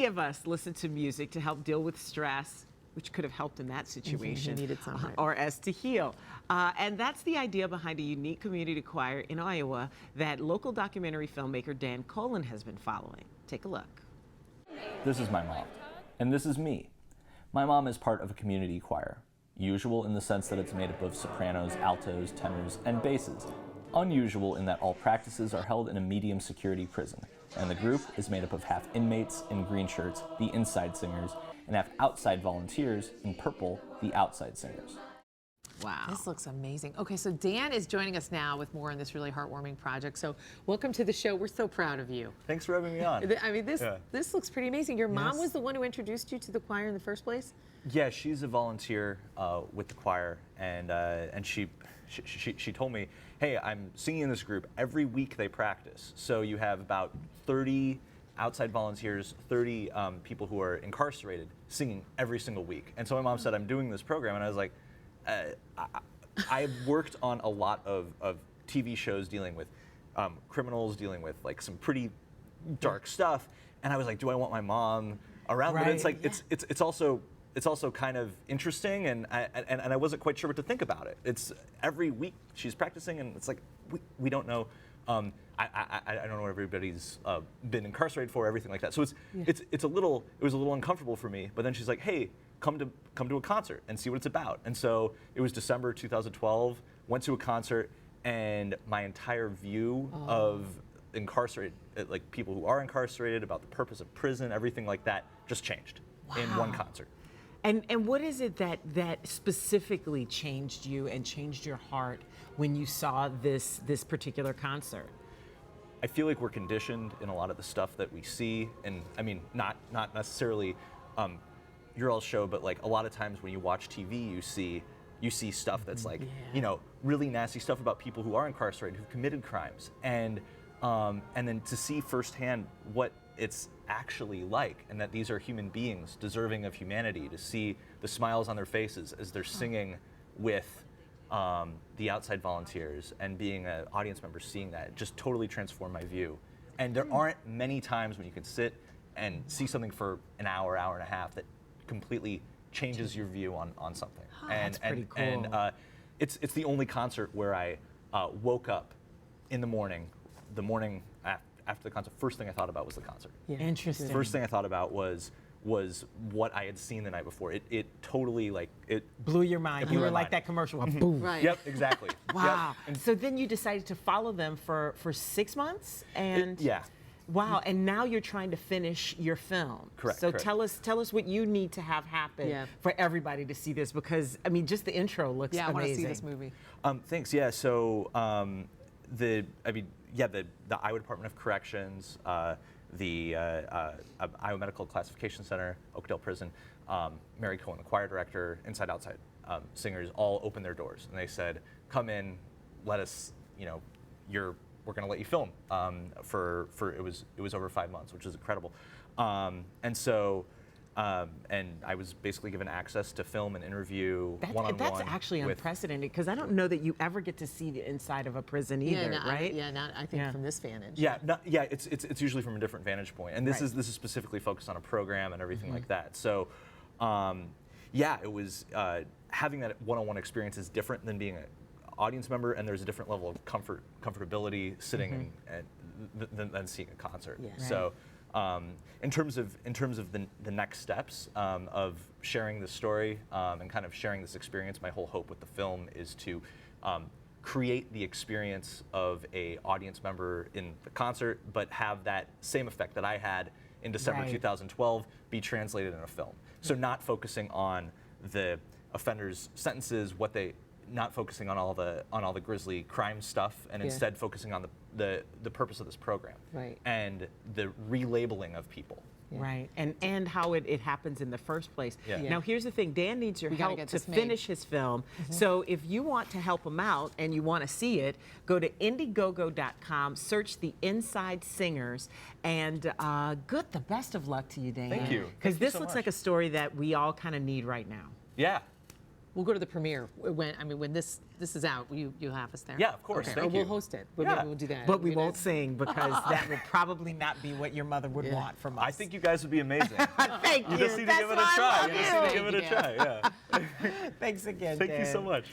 Many of us listen to music to help deal with stress, which could have helped in that situation, needed some. or as to heal. And that's the idea behind a unique community choir in Iowa that local documentary filmmaker Dan Kolen has been following. Take a look. This is my mom, and this is me. My mom is part of a community choir, usual in the sense that it's made up of sopranos, altos, tenors, and basses. Unusual in that all practices are held in a medium security prison, and the group is made up of half inmates in green shirts, the inside singers, and half outside volunteers in purple, the outside singers. Wow. This looks amazing. Okay, so Dan is joining us now with more on this really heartwarming project. So welcome to the show. We're so proud of you. Thanks for having me on. I mean, this looks pretty amazing. Your mom was the one who introduced you to the choir in the first place? Yeah, she's a volunteer with the choir, and she told me, hey, I'm singing in this group. Every week they practice. So you have about 30 outside volunteers, 30 people who are incarcerated singing every single week. And so my mom said, I'm doing this program, and I was like, I've worked on a lot of TV shows dealing with criminals, dealing with like some pretty dark stuff, and I was like, do I want my mom around? But it's like it's also kind of interesting, and I wasn't quite sure what to think about it. It's every week she's practicing, and it's like we don't know. I don't know what everybody's been incarcerated for, everything like that. So it was a little uncomfortable for me. But then she's like, hey, come to a concert and see what it's about. And so it was December 2012. Went to a concert, and my entire view of incarcerated, like people who are incarcerated, about the purpose of prison, everything like that, just changed in one concert. And what is it that specifically changed you and changed your heart when you saw this particular concert? I feel like we're conditioned in a lot of the stuff that we see, and I mean, not necessarily your all's show, but like a lot of times when you watch TV, you see stuff that's like, you know, really nasty stuff about people who are incarcerated, who've committed crimes, and then to see firsthand what it's actually like, and that these are human beings deserving of humanity, to see the smiles on their faces as they're singing with the outside volunteers, and being an audience member seeing that, just totally transformed my view. And there aren't many times when you can sit and see something for an hour, hour and a half that completely changes your view on something. That's pretty cool. And it's the only concert where I woke up in the morning after the concert. First thing I thought about was the concert. Yeah. Interesting. First thing I thought about was what I had seen the night before. It totally, like, it blew your mind. You were like that commercial. Boom. Right. Yep, exactly. Wow. Yep. So then you decided to follow them for 6 months, and yeah. Wow. And now you're trying to finish your film. Correct. So correct. tell us what you need to have happen for everybody to see this, because I mean, just the intro looks amazing. I want to see this movie. Thanks. Yeah. So the Iowa Department of Corrections, the Iowa Medical Classification Center, Oakdale Prison, Mary Kolen, the choir director, Inside Outside singers, all opened their doors, and they said, "Come in, let us, you know, we're going to let you film." For it was over 5 months, which is incredible, and so. And I was basically given access to film and interview one-on-one. That's actually unprecedented, because I don't know that you ever get to see the inside of a prison either, right? I think from this vantage. Yeah, it's usually from a different vantage point, and this is specifically focused on a program and everything like that. So, it was having that one-on-one experience is different than being an audience member, and there's a different level of comfortability sitting than seeing a concert. Yeah. So. In terms of the next steps of sharing this story and kind of sharing this experience, my whole hope with the film is to create the experience of a audience member in the concert, but have that same effect that I had in December 2012 be translated in a film. So not focusing on the offenders' sentences, not focusing on all the grisly crime stuff, and instead focusing on the purpose of this program, and the relabeling of people. Right, and how it happens in the first place. Yeah. Now here's the thing, Dan needs your help to finish his film. So if you want to help him out and you want to see it, go to Indiegogo.com, search the Inside Singers, and the best of luck to you, Dan. Thank you. Because this looks like a story that we all kind of need right now. Yeah. we'll go to the premiere when this is out. You'll have us there. Yeah, of course. Okay. Thank Or you. we'll host it. Yeah. Maybe we'll do that. But we won't sing because that would probably not be what your mother would want from us. I think you guys would be amazing. Thank you. You just need to That's give it a why I try. love You just you. need to give it a try. Yeah. Thanks again, Thank you Dan. so much.